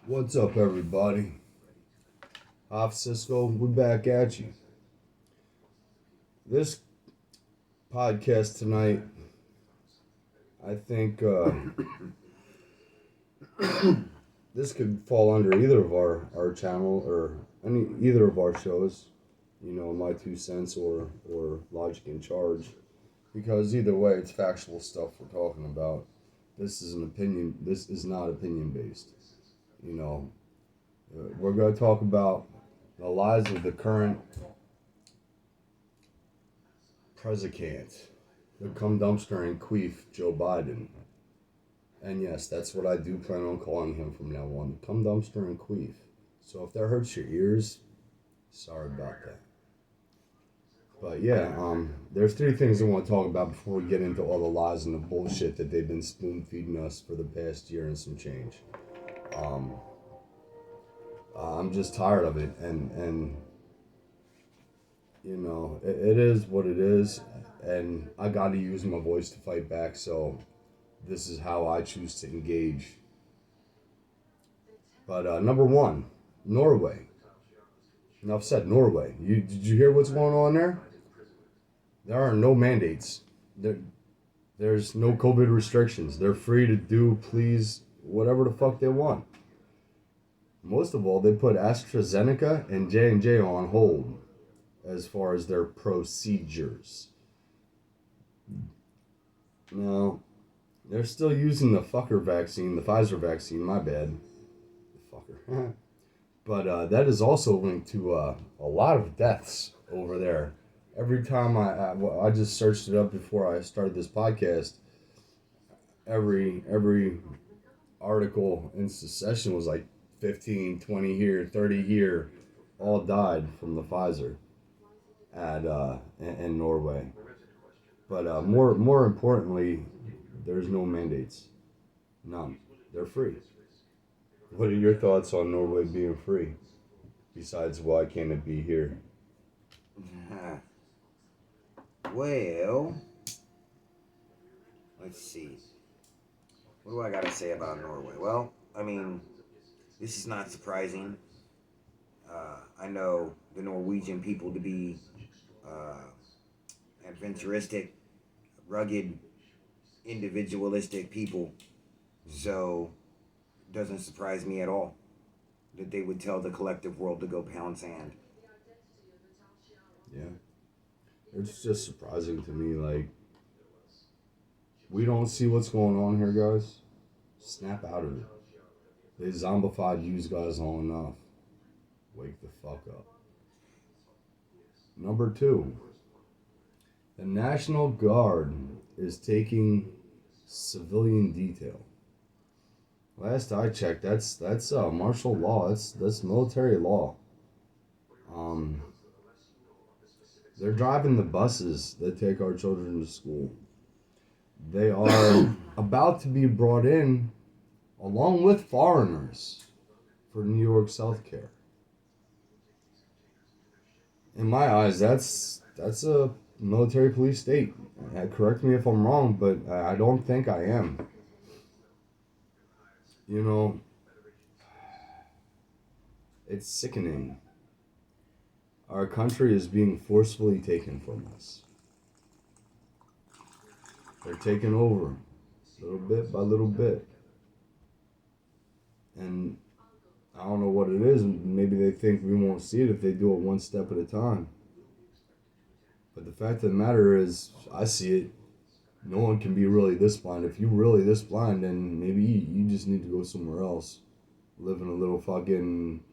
What's up, everybody? Hoff Cisco, we're back at you. This podcast tonight, I think this could fall under either of our channel or either of our shows. You know, My Two Cents or Logic in Charge, because either way, it's factual stuff we're talking about. This is an opinion. This is not opinion based. You know, we're going to talk about the lies of the current president, the cum dumpster and queef Joe Biden. And yes, that's what I do plan on calling him from now on. Cum dumpster and queef. So if that hurts your ears, sorry about that. But yeah, there's three things I want to talk about before we get into all the lies and the bullshit that they've been spoon feeding us for the past year and some change. Um, I'm just tired of it, and you know, it is what it is, and I got to use my voice to fight back. So this is how I choose to engage. But number one, Norway. Enough said. Norway. Did you hear what's going on there? There are no mandates. There's no COVID restrictions. They're free to do, please, whatever the fuck they want. Most of all, they put AstraZeneca and J&J on hold as far as their procedures. Now, they're still using the fucker vaccine, the Pfizer vaccine, my bad. The fucker. But that is also linked to a lot of deaths over there. Every time I just searched it up before I started this podcast, every article in succession was like 15, 20 here, 30 here, all died from the Pfizer in Norway. But more importantly, there's no mandates. None. They're free. What are your thoughts on Norway being free? Besides, why can't it be here? Well, let's see. What do I got to say about Norway? Well, I mean, this is not surprising. I know the Norwegian people to be adventuristic, rugged, individualistic people. So, it doesn't surprise me at all that they would tell the collective world to go pound sand. Yeah. It's just surprising to me, like, we don't see what's going on here, guys. Snap out of it. They zombified you guys long enough. Wake the fuck up. Number two, the National Guard is taking civilian detail. Last I checked, that's martial law. That's military law. They're driving the buses that take our children to school. They are about to be brought in along with foreigners for New York's healthcare. In my eyes, that's a military police state. Correct me if I'm wrong, but I don't think I am. You know, it's sickening. Our country is being forcefully taken from us. They're taking over, little bit by little bit. And I don't know what it is. Maybe they think we won't see it if they do it one step at a time. But the fact of the matter is, I see it. No one can be really this blind. If you're really this blind, then maybe you just need to go somewhere else. Live in a little fucking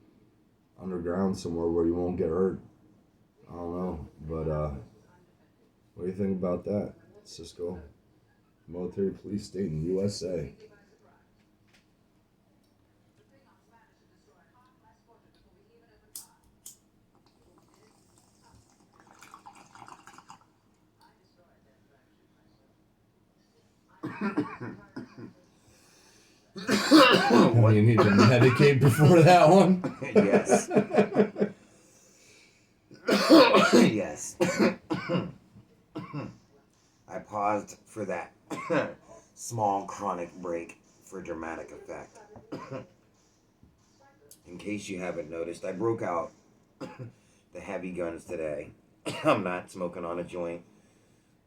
underground somewhere where you won't get hurt. I don't know. But what do you think about that, Cisco? Military police state in the USA. What? You need to medicate before that one? Yes. Yes. I paused for that small chronic break for dramatic effect. in case you haven't noticed, I broke out the heavy guns today. I'm not smoking on a joint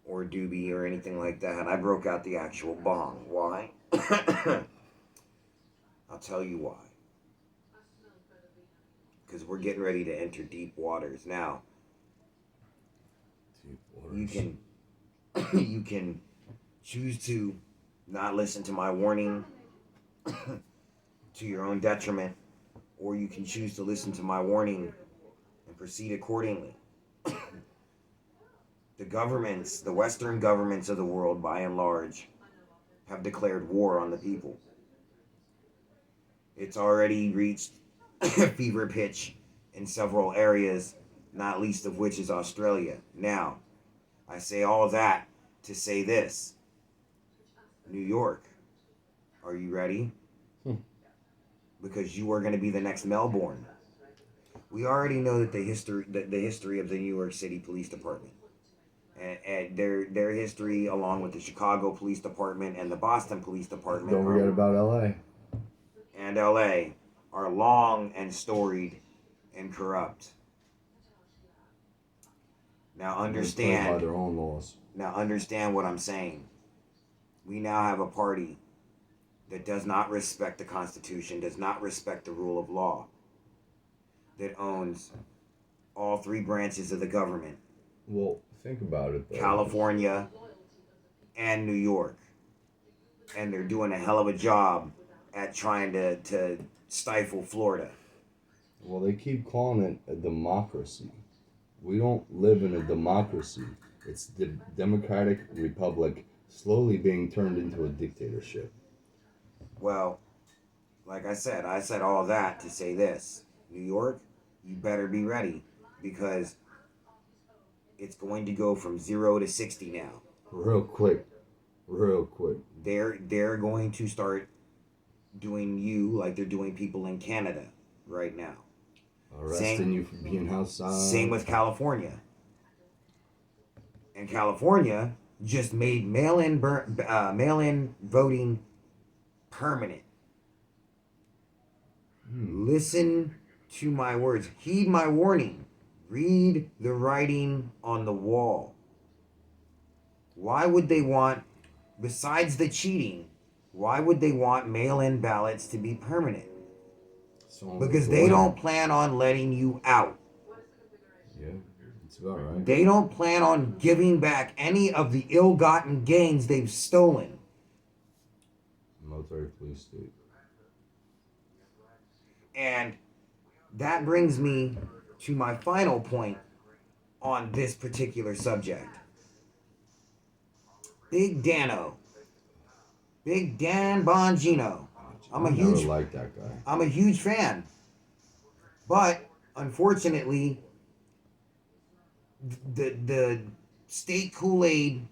or doobie or anything like that. I broke out the actual bong. Why? I'll tell you why. Because we're getting ready to enter deep waters. Now, Deep you waters. can you can choose to not listen to my warning to your own detriment, or you can choose to listen to my warning and proceed accordingly. The governments, the Western governments of the world, by and large, have declared war on the people. It's already reached fever pitch in several areas, not least of which is Australia. Now, I say all that to say this. New York, are you ready? Because you are going to be the next Melbourne. We already know that the history of the New York City Police Department and their history, along with the Chicago Police Department and the Boston Police Department, Don't forget about L.A. and L.A. are long and storied and corrupt. Now Playing by understand. their own laws. Now understand what I'm saying. We now have a party that does not respect the Constitution, does not respect the rule of law, that owns all three branches of the government. Well, think about it though. California and New York. And they're doing a hell of a job at trying to stifle Florida. Well, they keep calling it a democracy. We don't live in a democracy. It's the Democratic Republic slowly being turned into a dictatorship. Well, like I said all that to say this. New York, you better be ready, because it's going to go from 0 to 60 now. Real quick. They're going to start doing you like they're doing people in Canada right now. Arresting you for being outside. Same with California. And California just made mail-in voting permanent. Listen to my words. Heed my warning. Read the writing on the wall. Why would they want, besides the cheating, why would they want mail-in ballots to be permanent? Because they don't plan on letting you out. Yeah, that's about right. They don't plan on giving back any of the ill-gotten gains they've stolen. Military police state. And that brings me to my final point on this particular subject. Big Dano. Big Dan Bongino. I never liked that guy. I'm a huge fan. But unfortunately, the state Kool-Aid,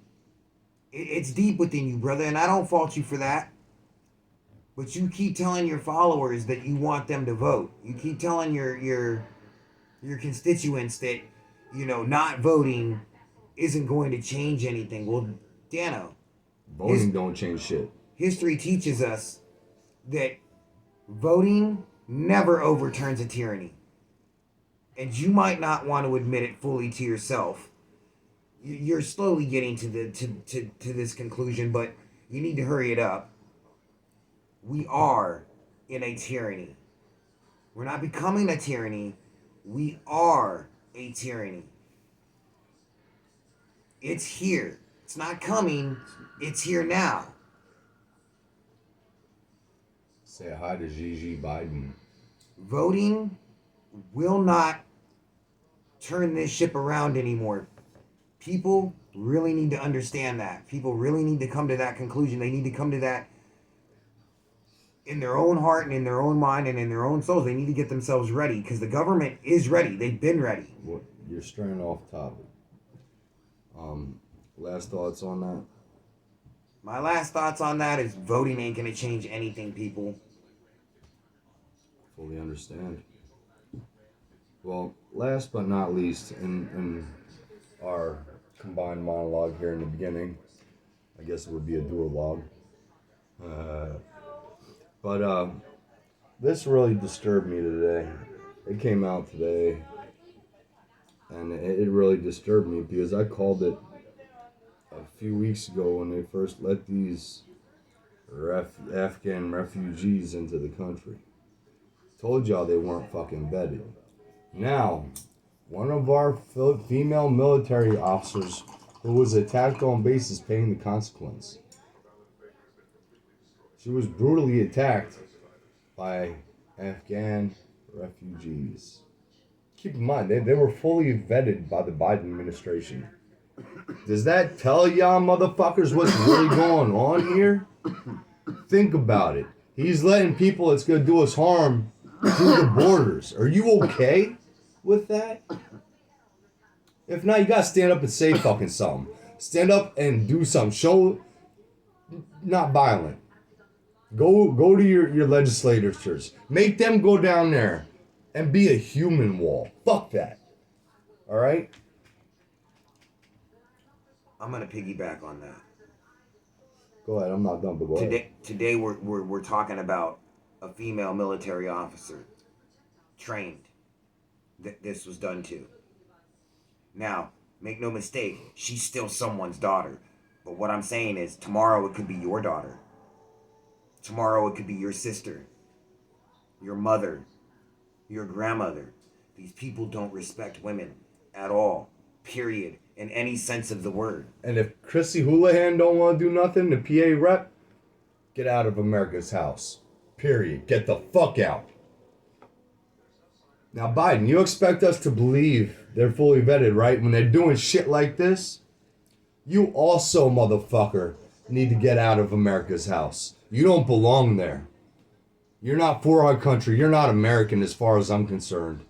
it's deep within you, brother, and I don't fault you for that. But you keep telling your followers that you want them to vote. You keep telling your constituents that, not voting isn't going to change anything. Well, Dano, Voting don't change shit. History teaches us that voting never overturns a tyranny. And you might not want to admit it fully to yourself. You're slowly getting to this conclusion, but you need to hurry it up. We are in a tyranny. We're not becoming a tyranny. We are a tyranny. It's here. It's not coming. It's here now. Say hi to Gigi Biden. Voting will not turn this ship around anymore. People really need to understand that. People really need to come to that conclusion. They need to come to that in their own heart and in their own mind and in their own souls. They need to get themselves ready, because the government is ready. They've been ready. What, you're straying off topic. Last thoughts on that? My last thoughts on that is voting ain't going to change anything, people. Fully understand. Well, last but not least, in our combined monologue here in the beginning, I guess it would be a duologue. But This really disturbed me today. It came out today, and it really disturbed me because I called it a few weeks ago when they first let these Afghan refugees into the country. Told y'all they weren't fucking vetted. Now, one of our female military officers who was attacked on base is paying the consequence. She was brutally attacked by Afghan refugees. Keep in mind, they were fully vetted by the Biden administration. Does that tell y'all motherfuckers what's really going on here? Think about it. He's letting people that's going to do us harm through the borders. Are you okay with that? If not, you got to stand up and say fucking something. Stand up and do something. Show not violent. Go to your legislators. Make them go down there and be a human wall. Fuck that. All right? I'm gonna piggyback on that. Go ahead. I'm not done, but go ahead. Today we're talking about a female military officer trained that this was done to. Now, make no mistake, she's still someone's daughter. But what I'm saying is, tomorrow it could be your daughter. Tomorrow it could be your sister, your mother, your grandmother. These people don't respect women at all. Period. In any sense of the word. And if Chrissy Houlihan don't want to do nothing, the PA rep, get out of America's house. Period. Get the fuck out. Now, Biden, you expect us to believe they're fully vetted, right? When they're doing shit like this, you also, motherfucker, need to get out of America's house. You don't belong there. You're not for our country. You're not American as far as I'm concerned.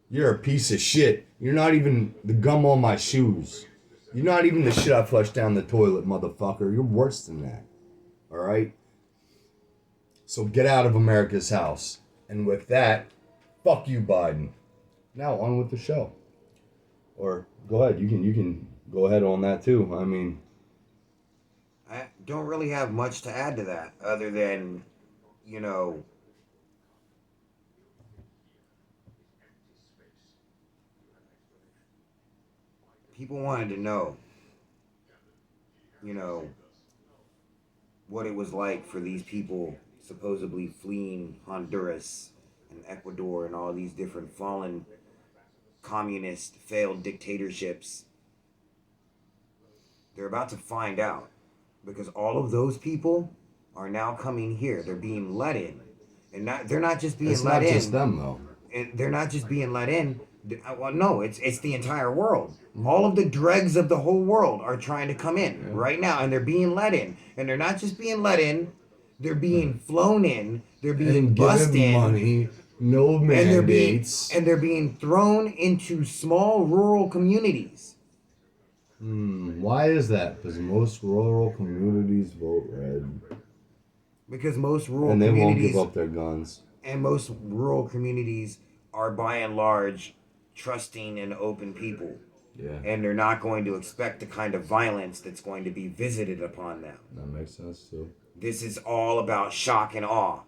You're a piece of shit. You're not even the gum on my shoes. You're not even the shit I flushed down the toilet, motherfucker. You're worse than that. All right? So get out of America's house. And with that, fuck you, Biden. Now on with the show. Or go ahead. You can go ahead on that too. I mean, I don't really have much to add to that other than, you know, people wanted to know, you know, what it was like for these people supposedly fleeing Honduras and Ecuador and all these different fallen communist failed dictatorships. They're about to find out because all of those people are now coming here. They're being let in. And they're not just being let in. It's not just them, though. And they're not just being let in. Well, no, it's the entire world. All of the dregs of the whole world are trying to come in right now, and they're being let in. And they're not just being let in; they're being flown in. They're being bussed in. Money, no mandates, and they're being thrown into small rural communities. Why is that? Because most rural communities vote red. Because most rural and they communities won't give up their guns. And most rural communities are by and large trusting and open people. Yeah. And they're not going to expect the kind of violence that's going to be visited upon them. That makes sense too. This is all about shock and awe.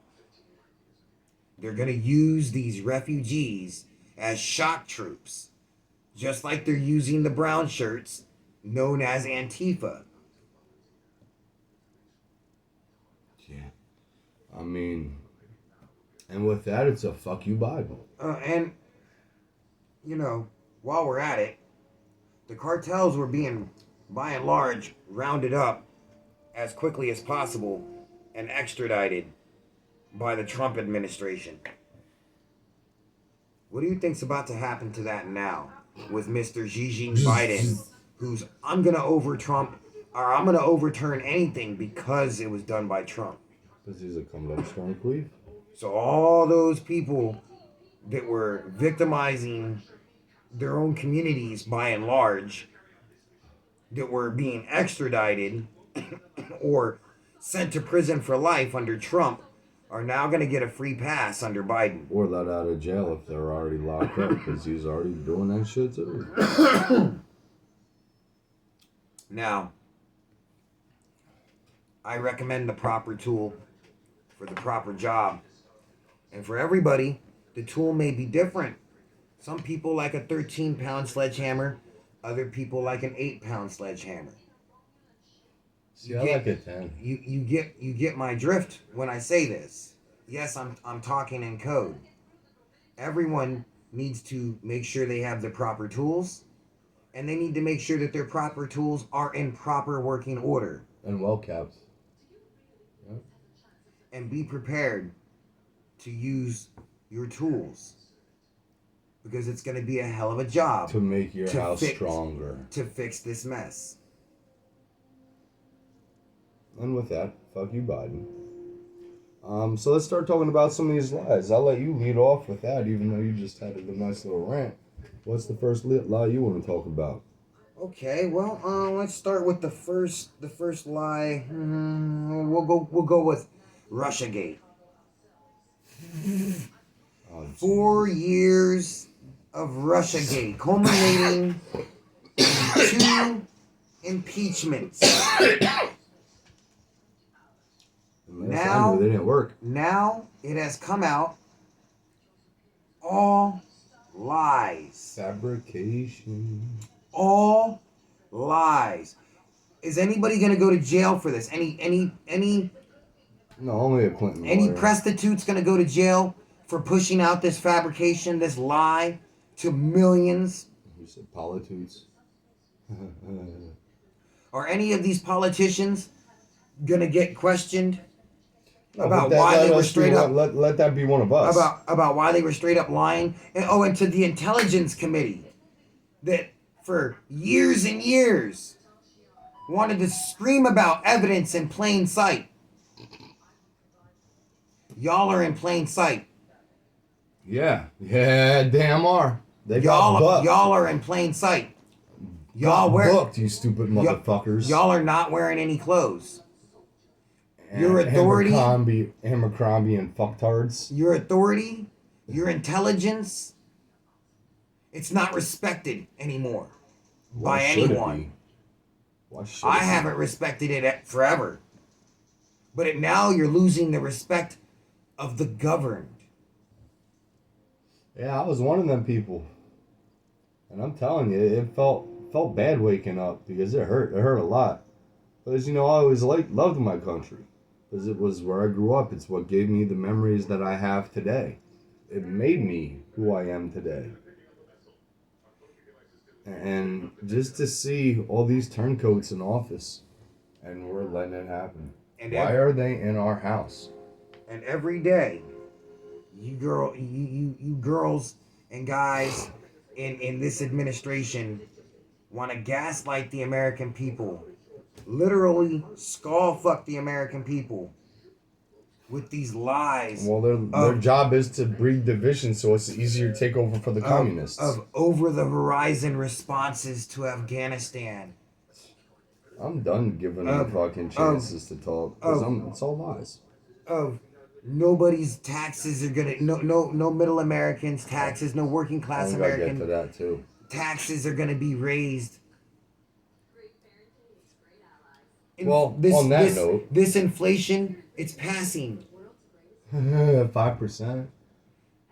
They're going to use these refugees as shock troops, just like they're using the brown shirts known as Antifa. Yeah. I mean, and with that, it's a fuck you Bible. And, you know, while we're at it, the cartels were being, by and large, rounded up as quickly as possible and extradited by the Trump administration. What do you think's about to happen to that now with Mr. Xi Biden, who's, I'm going to overturn anything because it was done by Trump? Because he's a come-down queen. So all those people that were victimizing their own communities by and large, that were being extradited or sent to prison for life under Trump, are now going to get a free pass under Biden. Or let out of jail if they're already locked up, because he's already doing that shit too. Now, I recommend the proper tool for the proper job And for everybody, the tool may be different. Some people like a 13-pound sledgehammer, other people like an 8-pound sledgehammer. See, I like a 10. You get my drift when I say this. Yes, I'm talking in code. Everyone needs to make sure they have the proper tools, and they need to make sure that their proper tools are in proper working order. And well kept. Yep. And be prepared to use your tools, because it's going to be a hell of a job To make your house stronger. to fix this mess. And with that, fuck you, Biden. So let's start talking about some of these lies. I'll let you lead off with that, even though you just had a nice little rant. What's the first lie you want to talk about? Okay, well, let's start with the first lie. We'll go with Russiagate. Oh, 4 years of Russiagate, culminating in 2 impeachments. Now they didn't work. Now it has come out, all lies. Fabrication. All lies. Is anybody gonna go to jail for this? Any No, only a Clinton Any lawyer. prostitute's gonna go to jail for pushing out this fabrication, this lie to millions? Who said politics? Are any of these politicians gonna get questioned No, about but why let they were us be straight up let that be one of us. about why they were straight up lying? And to the Intelligence Committee that for years and years wanted to scream about evidence in plain sight. Y'all are in plain sight. Yeah, damn are. They got booked. Y'all are in plain sight. Y'all booked, you stupid motherfuckers. Y'all are not wearing any clothes. And Your authority, Abercrombie and fucktards. Your authority, your intelligence, it's not respected anymore by anyone. Why should I haven't respected it forever. But now you're losing the respect of the governed. Yeah, I was one of them people. And I'm telling you, it felt bad waking up because it hurt. It hurt a lot. But as you know, I always loved my country. Because it was where I grew up. It's what gave me the memories that I have today. It made me who I am today. And just to see all these turncoats in office, and we're letting it happen. And why are they in our house? And every day, you girls and guys in this administration want to gaslight the American people, literally skull fuck the American people with these lies. Well, their job is to breed division, so it's easier to take over for the communists. Of over-the-horizon responses to Afghanistan. I'm done giving them fucking chances to talk, because it's all lies. Of nobody's taxes are gonna no middle Americans taxes, no working class American get to that too. Taxes are gonna be raised. Well, on that note, this inflation, it's passing. 5%.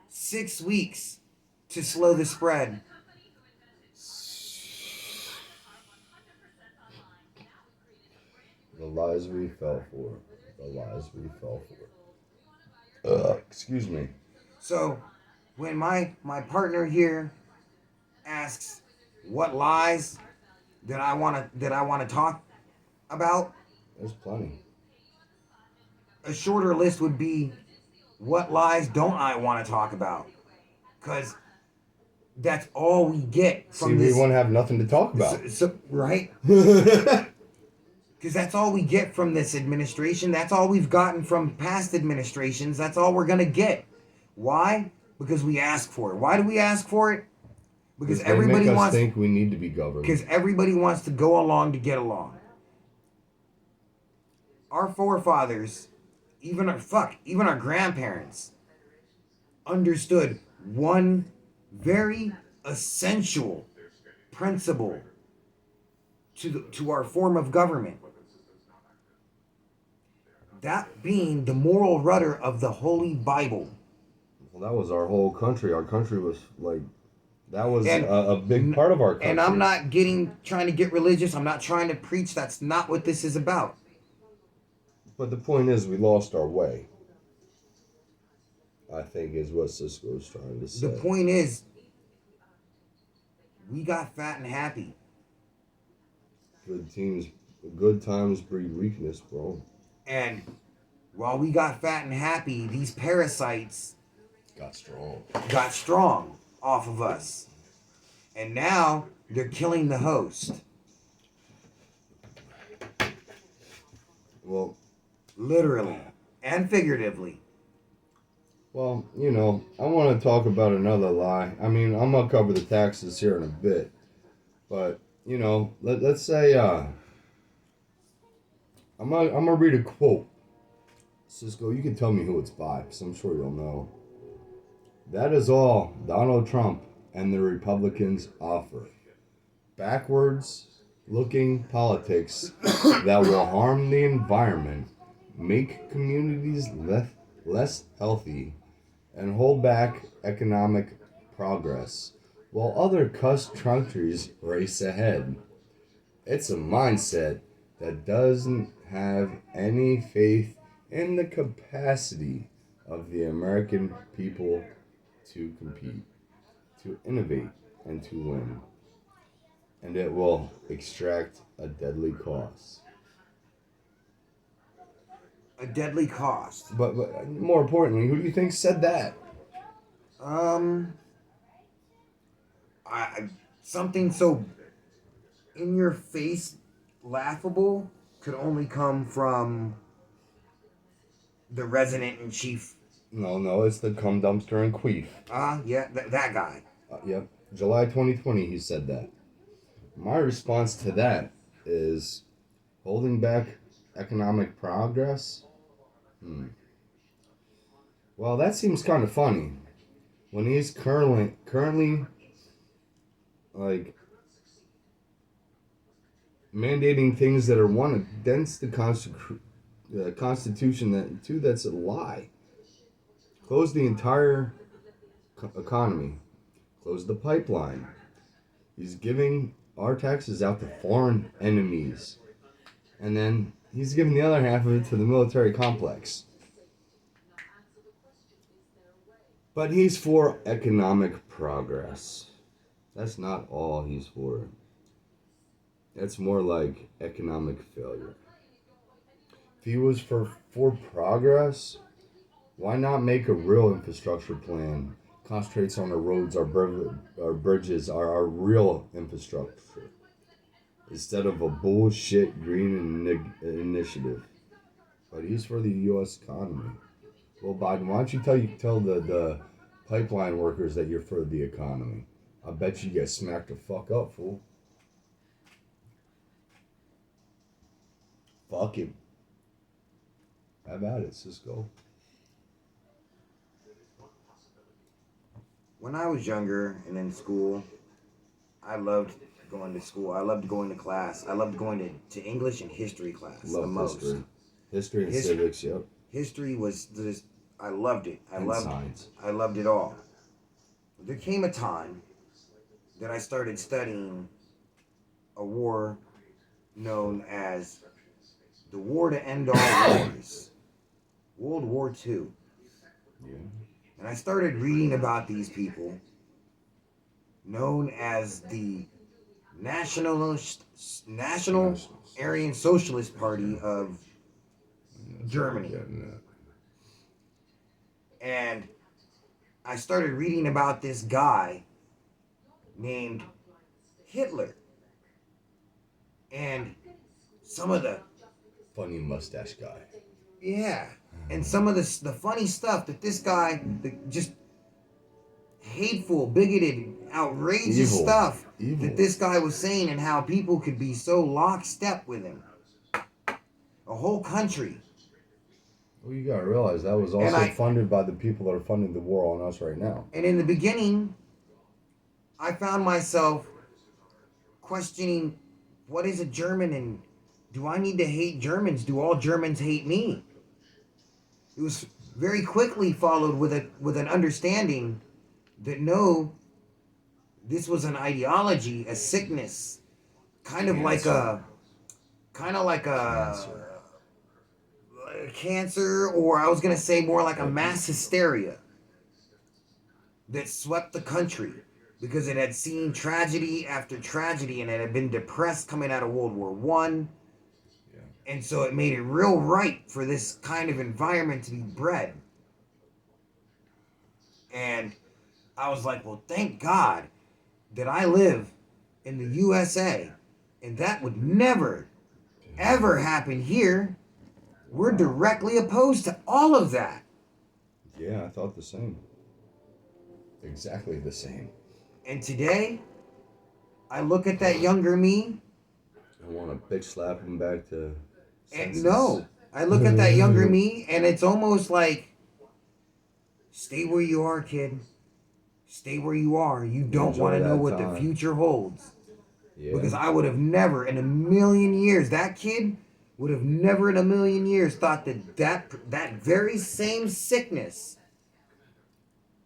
6 weeks to slow the spread. The lies we fell for. The lies we fell for. Excuse me. So, when my partner here asks what lies that I want to talk about, there's plenty. A shorter list would be, what lies don't I want to talk about? Because that's all we get from this. We won't have nothing to talk about. Right? Because that's all we get from this administration. That's all we've gotten from past administrations. That's all we're going to get. Why? Because we ask for it. Why do we ask for it? Because everybody make us wants think we need to be governed. Because everybody wants to go along to get along. Our forefathers, even our grandparents, understood one very essential principle to our form of government. That being the moral rudder of the Holy Bible. Well, that was our whole country. Our country was like that was And a big part of our country. and I'm not trying to get religious. I'm not trying to preach. That's not what this is about. But the point is, we lost our way. I think is what Cisco's trying to say. The point is, we got fat and happy. Good times breed weakness, bro. And while we got fat and happy, these parasites got strong off of us. And now they're killing the host. Well, literally and figuratively. Well, I want to talk about another lie. I mean, I'm going to cover the taxes here in a bit. But, let's say, I'm going to read a quote. Cisco, you can tell me who it's by, because I'm sure you'll know. That is all Donald Trump and the Republicans offer. Backwards looking politics that will harm the environment, make communities less healthy, and hold back economic progress, while other countries race ahead. It's a mindset that doesn't have any faith in the capacity of the American people to compete, to innovate, and to win. And it will extract a deadly cost. A deadly cost. But more importantly, who do you think said that? Something so in your face laughable could only come from the resident in chief. No, it's the cum dumpster and queef. Yeah, that guy. Yep, July 2020, he said that. My response to that is holding back economic progress. Well, that seems kind of funny when he's currently like mandating things that are one against the Constitution, that's a lie. Close the entire economy. Close the pipeline. He's giving our taxes out to foreign enemies. And then he's giving the other half of it to the military complex. But he's for economic progress. That's not all he's for. That's more like economic failure. If he was for progress, why not make a real infrastructure plan? Concentrates on our roads, our bridges, our real infrastructure, instead of a bullshit green initiative. But he's for the U.S. economy. Well, Biden, why don't you tell the pipeline workers that you're for the economy? I bet you get smacked the fuck up, fool. Fuck him. How about it, Cisco? When I was younger and in school, I loved going to school. I loved going to class. I loved going to English and history class the most. History and civics, yep. History was just, I loved it. Science. I loved it all. There came a time that I started studying a war known as the War to End All Wars, World War II. Yeah. And I started reading about these people known as the National Aryan Socialist Party of Germany. And I started reading about this guy named Hitler. And some of the funny mustache guy. Yeah. And some of the funny stuff that this guy, just hateful, bigoted, outrageous stuff that this guy was saying, and how people could be so lockstep with him. A whole country. Well, you gotta realize that was also funded by the people that are funding the war on us right now. And in the beginning, I found myself questioning, what is a German, and do I need to hate Germans? Do all Germans hate me? It was very quickly followed with an understanding that no, this was an ideology, a sickness, kind of like Cancer. a Cancer. cancer, or I was gonna say more like a mass hysteria that swept the country because it had seen tragedy after tragedy and it had been depressed coming out of World War One, Yeah. and so it made it real ripe for this kind of environment to be bred. And I was like, well, thank God that I live in the USA, and that would never, ever happen here. We're directly opposed to all of that. Yeah, I thought the same. Exactly the same. And today, I look at that younger me, I want to bitch slap him back to and senses. no, I look at that younger me, and it's almost like, stay where you are, kid. Stay where you are. You don't want Enjoy to know that what the time. future holds. Yeah. Because I would have never in a million years, that kid would have never in a million years thought that very same sickness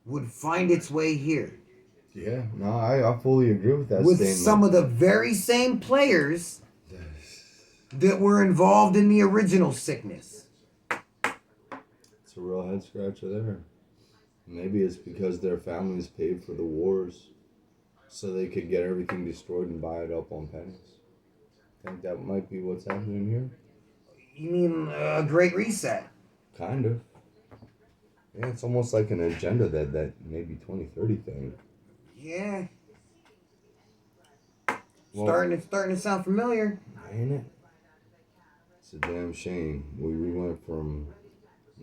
would find its way here. Yeah, no, I fully agree with that With statement. some of the very same players that were involved in the original sickness. It's a real head scratcher there. Maybe it's because their families paid for the wars so they could get everything destroyed and buy it up on pennies. I think that might be what's happening here. You mean a Great Reset? Kind of. Yeah, it's almost like an agenda that maybe 2030 thing. Yeah. Well, Starting to sound familiar. ain't it? It's a damn shame. We went from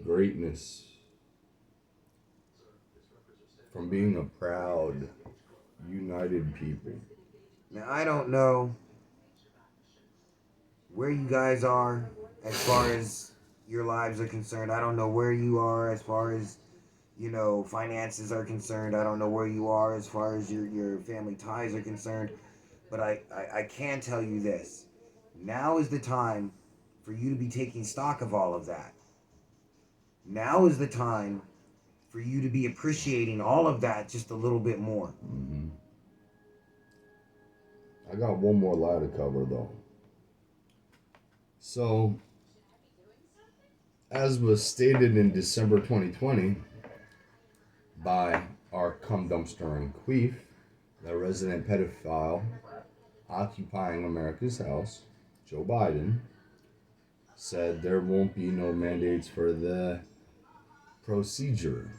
greatness, from being a proud, united people. Now I don't know where you guys are as far as your lives are concerned. I don't know where you are as far as finances are concerned. I don't know where you are as far as your family ties are concerned. But I can tell you this. Now is the time for you to be taking stock of all of that. Now is the time for you to be appreciating all of that just a little bit more. Mm-hmm. I got one more lie to cover though. So, as was stated in December 2020 by our cum dumpster and queef, the resident pedophile occupying America's house, Joe Biden, said there won't be no mandates for the procedure.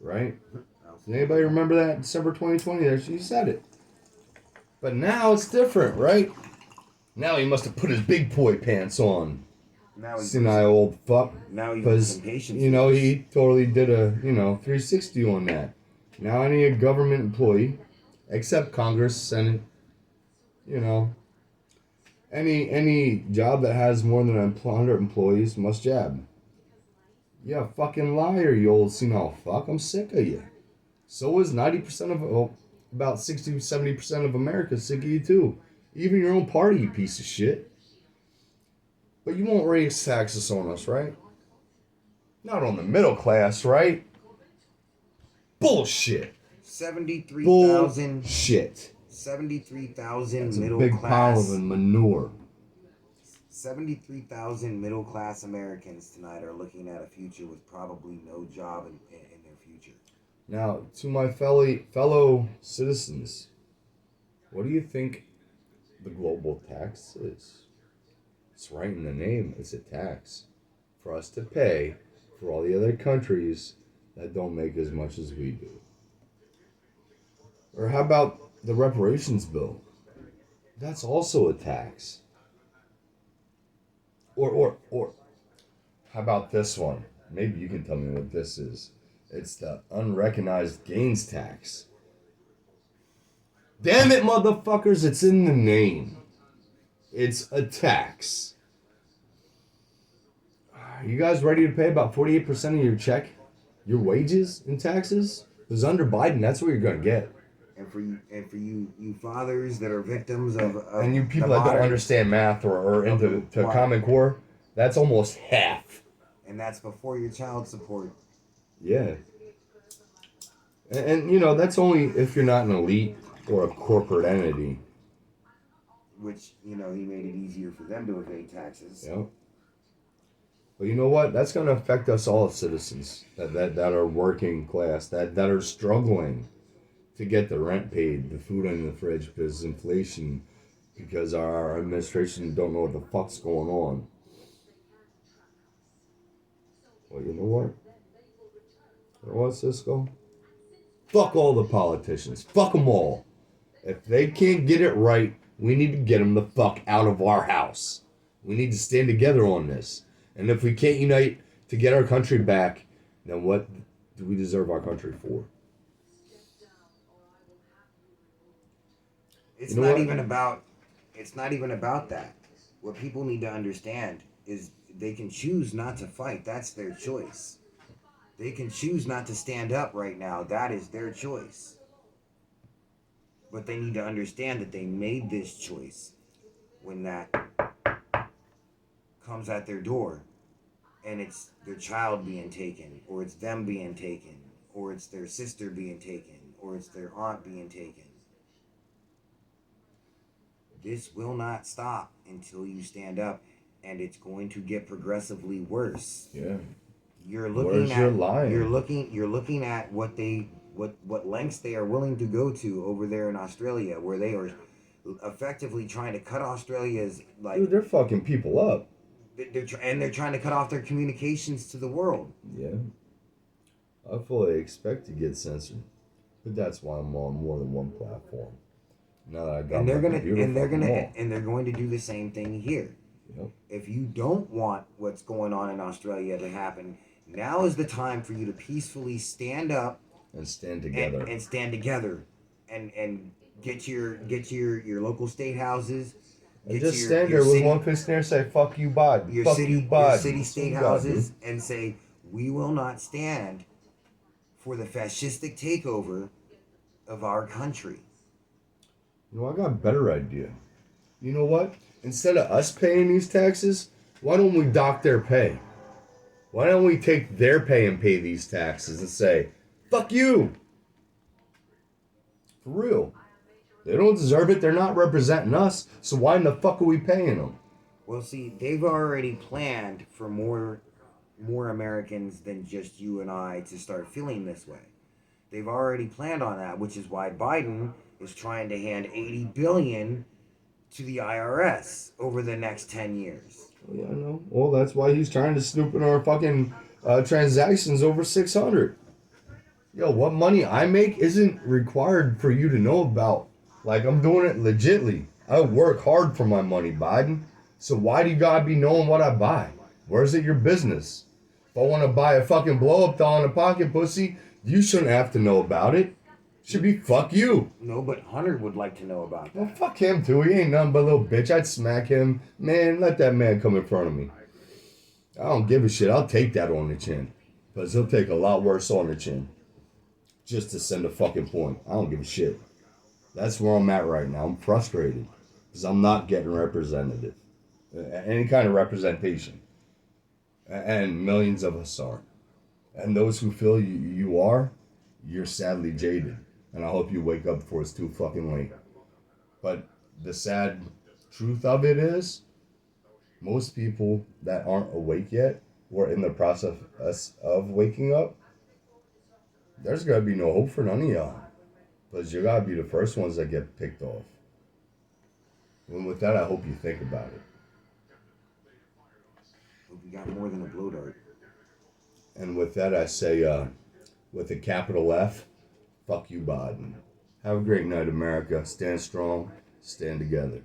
Right? Does anybody remember that December 2020? There, she said it. But now it's different, right? Now he must have put his big boy pants on. Now he's Senile old fuck. Now he's Because, patience. he totally did a, 360 on that. Now any government employee, except Congress, Senate, any job that has more than 100 employees must jab. Yeah, fucking liar, you old senile fuck. I'm sick of you. So is 90% of, about 60, 70% of America sick of you too. Even your own party, you piece of shit. But you won't raise taxes on us, right? Not on the middle class, right? Bullshit. 73,000. Bullshit. 73,000 That's a middle big pile class. of manure. 73,000 middle class Americans tonight are looking at a future with probably no job in their future. Now, to my fellow citizens, what do you think the global tax is? It's right in the name. It's a tax for us to pay for all the other countries that don't make as much as we do. Or how about the reparations bill? That's also a tax. Or how about this one? Maybe you can tell me what this is. It's the unrecognized gains tax. Damn it, motherfuckers, it's in the name. It's a tax. Are you guys ready to pay about 48% of your check, your wages in taxes? Because under Biden, that's what you're going to get. And for you fathers that are victims of and you people that don't understand math or into Common Core, that's almost half. And that's before your child support. Yeah. And you know, that's only if you're not an elite or a corporate entity. Which, you know, he made it easier for them to evade taxes. Yeah. But you know what? That's going to affect us all as citizens that are working class, that are struggling to get the rent paid, the food in the fridge because inflation, because our administration don't know what the fuck's going on. Well, you know what? You know what, Cisco? Fuck all the politicians. Fuck them all. If they can't get it right, we need to get them the fuck out of our house. We need to stand together on this. And if we can't unite to get our country back, then what do we deserve our country for? It's You know not what? even about it's not even about that. What people need to understand is they can choose not to fight. That's their choice. They can choose not to stand up right now. That is their choice. But they need to understand that they made this choice when that comes at their door and it's their child being taken, or it's them being taken, or it's their sister being taken, or it's their aunt being taken. This will not stop until you stand up, and it's going to get progressively worse. Yeah. You're looking Where's at your line? you're looking at what lengths they are willing to go to over there in Australia, where they are effectively trying to cut Australia's like Dude, they're fucking people up. they're trying to cut off their communications to the world. Yeah. I fully expect to get censored. But that's why I'm on more than one platform. Now that I got And they're my gonna computer, and they're fuck 'em gonna all. and they're going to do the same thing here. Yep. If you don't want what's going on in Australia to happen, now is the time for you to peacefully stand up And stand together. and stand together and get your local state houses. And Get just your, stand your there with city, one fist in there and say, fuck you, Biden. your Fuck city, you, your Biden. city That's state what you gotta do. houses and say, we will not stand for the fascistic takeover of our country. You know, I got a better idea. You know what? Instead of us paying these taxes, why don't we dock their pay? Why don't we take their pay and pay these taxes and say, fuck you? For real. They don't deserve it. They're not representing us. So why in the fuck are we paying them? Well, see, they've already planned for more Americans than just you and I to start feeling this way. They've already planned on that, which is why Biden is trying to hand 80 billion to the IRS over the next 10 years. Oh, yeah, I know. Well, that's why he's trying to snoop in our fucking transactions over 600. Yo, what money I make isn't required for you to know about. Like, I'm doing it legitly. I work hard for my money, Biden. So why do you gotta be knowing what I buy? Where's it your business? If I want to buy a fucking blow-up doll in a pocket pussy, you shouldn't have to know about it. Should be fuck you. No, but Hunter would like to know about Well, that. fuck him too. He ain't nothing but a little bitch. I'd smack him. Man, let that man come in front of me. I don't give a shit. I'll take that on the chin. Because he'll take a lot worse on the chin. Just to send a fucking point. I don't give a shit. That's where I'm at right now. I'm frustrated. Because I'm not getting representative. Any kind of representation. And millions of us are. And those who feel you are, you're sadly jaded. And I hope you wake up before it's too fucking late. But the sad truth of it is, most people that aren't awake yet, or in the process of waking up, there's gotta be no hope for none of y'all. Because you gotta be the first ones that get picked off. And with that, I hope you think about it. But we got more than a blow dart. And with that, I say, with a capital F, fuck you, Biden. Have a great night, America. Stand strong, stand together.